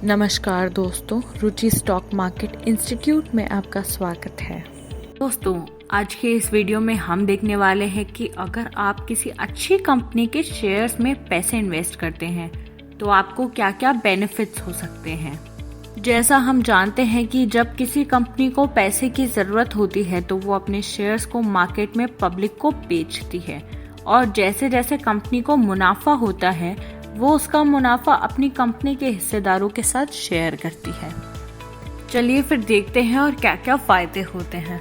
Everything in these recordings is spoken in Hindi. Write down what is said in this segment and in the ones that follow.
नमस्कार दोस्तों, रुचि स्टॉक मार्केट इंस्टीट्यूट में आपका स्वागत है। दोस्तों, आज के इस वीडियो में हम देखने वाले हैं कि अगर आप किसी अच्छी कंपनी के शेयर्स में पैसे इन्वेस्ट करते हैं तो आपको क्या क्या बेनिफिट्स हो सकते हैं। जैसा हम जानते हैं कि जब किसी कंपनी को पैसे की ज़रूरत होती है तो वो अपने शेयर्स को मार्केट में पब्लिक को बेचती है और जैसे जैसे कंपनी को मुनाफा होता है वो उसका मुनाफा अपनी कंपनी के हिस्सेदारों के साथ शेयर करती है। चलिए फिर देखते हैं और क्या क्या फायदे होते हैं।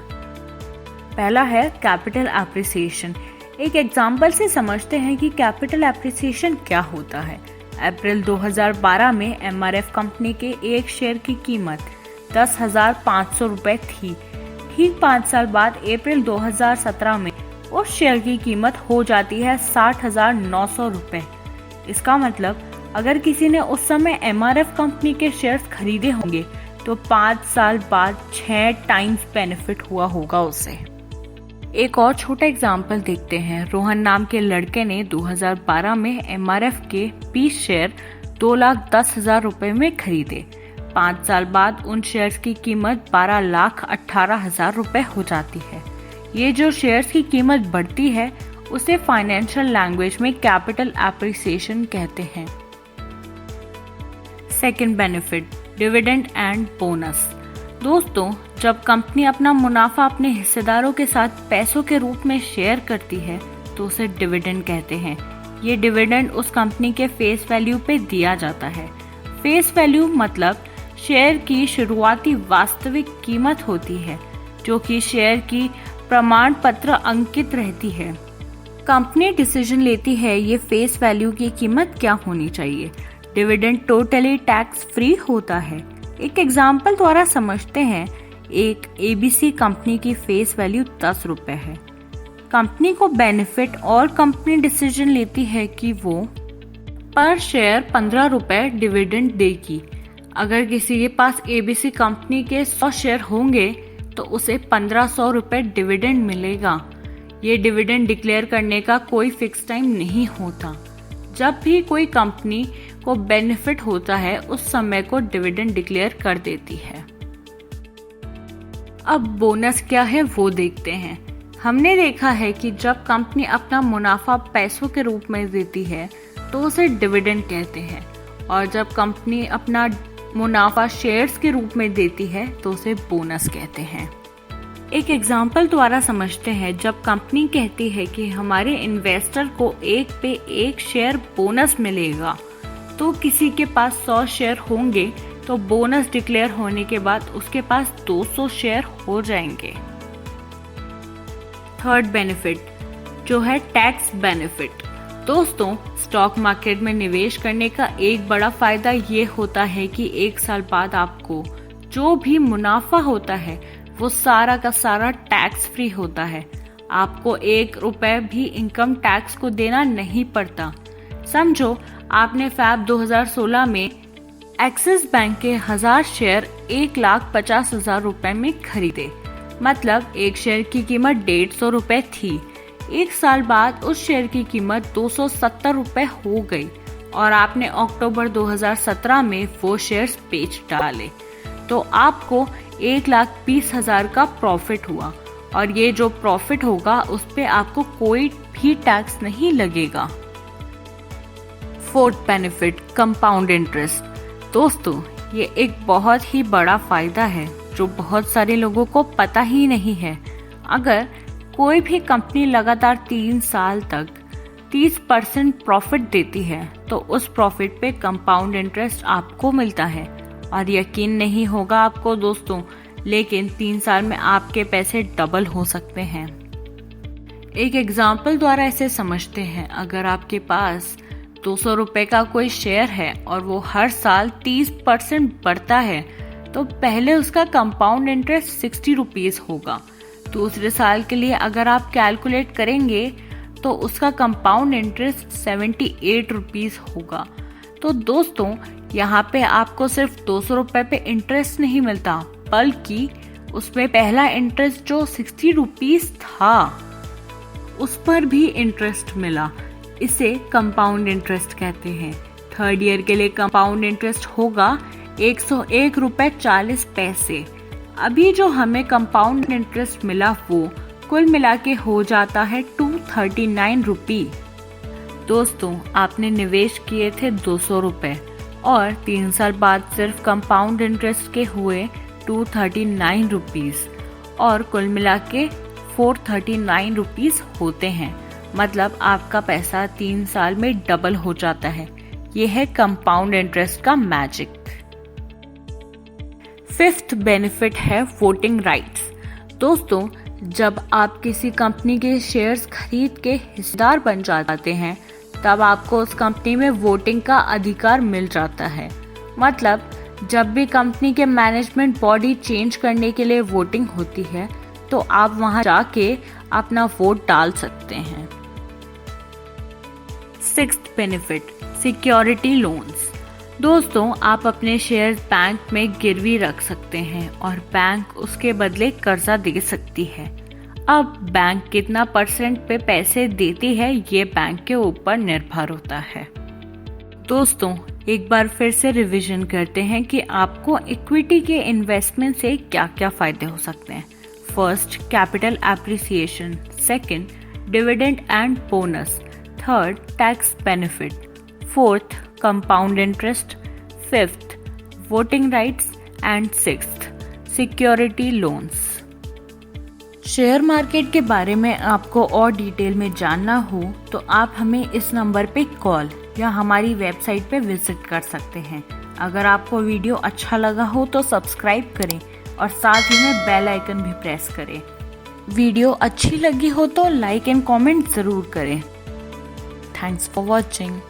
पहला है कैपिटल एप्रिसिएशन। एक एग्जाम्पल से समझते हैं कि कैपिटल एप्रिसिएशन क्या होता है। अप्रैल 2012 में एमआरएफ कंपनी के एक शेयर की कीमत 10,500 रुपये थी। ठीक 5 साल बाद अप्रैल 2017 में उस शेयर की कीमत हो जाती है 60,900 रुपये। इसका मतलब अगर किसी ने उस समय एमआरएफ कंपनी के शेयर्स खरीदे होंगे तो 5 साल बाद 6 टाइम्स बेनिफिट हुआ होगा उसे। एक और छोटा एग्जाम्पल देखते हैं। रोहन नाम के लड़के ने 2012 में एमआरएफ के 20 शेयर 2,10,000 रुपए में खरीदे। 5 साल बाद उन शेयर्स की कीमत 12,18,000 रुपए हो जाती है। ये जो शेयर्स की कीमत बढ़ती है उसे फाइनेंशियल लैंग्वेज में कैपिटल एप्रिसिएशन कहते हैं। Second benefit, dividend and bonus. दोस्तों, जब कंपनी अपना मुनाफा अपने हिस्सेदारों के साथ पैसों के रूप में शेयर करती है तो उसे डिविडेंड कहते हैं। ये डिविडेंड उस कंपनी के फेस वैल्यू पे दिया जाता है। फेस वैल्यू मतलब शेयर की शुरुआती वास्तविक कीमत होती है जो कि शेयर की प्रमाण पत्र अंकित रहती है। कंपनी डिसीजन लेती है ये फेस वैल्यू की कीमत क्या होनी चाहिए। डिविडेंड टोटली टैक्स फ्री होता है। एक एग्जाम्पल द्वारा समझते हैं। एक एबीसी कंपनी की फेस वैल्यू 10 रुपए है। कंपनी को बेनिफिट और कंपनी डिसीजन लेती है कि वो पर शेयर 15 रुपए डिविडेंड देगी। अगर किसी के पास एबीसी कंपनी के 100 शेयर होंगे तो उसे 1500 रुपए डिविडेंड मिलेगा। ये डिविडेंड डिक्लेयर करने का कोई फिक्स टाइम नहीं होता। जब भी कोई कंपनी को बेनिफिट होता है उस समय को डिविडेंड डिक्लेयर कर देती है। अब बोनस क्या है वो देखते हैं। हमने देखा है कि जब कंपनी अपना मुनाफा पैसों के रूप में देती है तो उसे डिविडेंड कहते हैं और जब कंपनी अपना मुनाफा शेयर्स के रूप में देती है तो उसे बोनस कहते हैं। एक एग्जाम्पल द्वारा समझते हैं। जब कंपनी कहती है कि हमारे इन्वेस्टर को एक पे एक शेयर बोनस मिलेगा तो किसी के पास 100 शेयर होंगे तो बोनस डिक्लेयर होने के बाद उसके पास 200 शेयर हो जाएंगे। थर्ड बेनिफिट जो है टैक्स बेनिफिट। दोस्तों, स्टॉक मार्केट में निवेश करने का एक बड़ा फायदा ये होता है कि 1 साल बाद आपको जो भी मुनाफा होता है वो सारा का सारा टैक्स फ्री होता है। आपको 1 रुपए भी इनकम टैक्स को देना नहीं पड़ता। समझो आपने फैब 2016 में एक्सिस बैंक के 1000 शेयर 1,50,000 रुपए में खरीदे। मतलब एक शेयर की कीमत 150 रुपए थी। 1 साल बाद उस शेयर की कीमत 270 रुपए हो गई और आपने अक्टूबर 2017 में वो शेयर्स बेच डाले तो आपको 1,20,000 का प्रॉफिट हुआ और ये जो प्रॉफिट होगा उस पे आपको कोई भी टैक्स नहीं लगेगा। Fourth benefit, compound interest. दोस्तों, ये एक बहुत ही बड़ा फायदा है जो बहुत सारे लोगों को पता ही नहीं है। अगर कोई भी कंपनी लगातार 3 साल तक 30% प्रॉफिट देती है तो उस प्रॉफिट पे कंपाउंड इंटरेस्ट आपको मिलता है और यकीन नहीं होगा आपको दोस्तों, लेकिन 3 साल में आपके पैसे डबल हो सकते हैं। एक एग्जाम्पल द्वारा इसे समझते हैं। अगर आपके पास 200 रुपए का कोई शेयर है और वो हर साल 30% बढ़ता है तो पहले उसका कंपाउंड इंटरेस्ट 60 रुपीज होगा। दूसरे साल के लिए अगर आप कैलकुलेट करेंगे तो उसका कंपाउंड इंटरेस्ट 78 रुपीज होगा। तो दोस्तों, यहाँ पे आपको सिर्फ 200 रुपए पे इंटरेस्ट नहीं मिलता बल्कि उसमें पहला इंटरेस्ट जो 60 रुपीज था उस पर भी इंटरेस्ट मिला। इसे कंपाउंड इंटरेस्ट कहते हैं। थर्ड ईयर के लिए कंपाउंड इंटरेस्ट होगा 101.40 रुपए। अभी जो हमें कंपाउंड इंटरेस्ट मिला वो कुल मिला के हो जाता है 239 रुपी। दोस्तों, आपने निवेश किए थे 200 रुपए और 3 साल बाद सिर्फ कंपाउंड इंटरेस्ट के हुए 239 रुपीज़ और कुल मिला के 439 रुपीज़ होते हैं। मतलब आपका पैसा 3 साल में डबल हो जाता है। ये है कंपाउंड इंटरेस्ट का मैजिक। फिफ्थ बेनिफिट है वोटिंग राइट्स। दोस्तों, जब आप किसी कंपनी के शेयर्स खरीद के हिस्सेदार बन जाते हैं तब आपको उस कंपनी में वोटिंग का अधिकार मिल जाता है। मतलब जब भी कंपनी के मैनेजमेंट बॉडी चेंज करने के लिए वोटिंग होती है तो आप वहां जाके अपना वोट डाल सकते हैं। Sixth benefit, security loans. दोस्तों, आप अपने शेयर्स बैंक में गिरवी रख सकते हैं और बैंक उसके बदले कर्जा दे सकती है। अब बैंक कितना % पे पैसे देती है ये बैंक के ऊपर निर्भर होता है। दोस्तों, एक बार फिर से रिवीजन करते हैं कि आपको इक्विटी के इन्वेस्टमेंट से क्या क्या फायदे हो सकते हैं। First, capital appreciation. Second, dividend and bonus. Third, tax benefit. Fourth, compound interest. Fifth, voting rights and sixth, security loans. Share market के बारे में आपको और डिटेल में जानना हो तो आप हमें इस नंबर पे कॉल या हमारी वेबसाइट पे विजिट कर सकते हैं। अगर आपको वीडियो अच्छा लगा हो तो सब्सक्राइब करें और साथ ही में बेल आइकन भी प्रेस करें। वीडियो अच्छी लगी हो तो लाइक एंड कमेंट ज़रूर करें। Thanks for watching.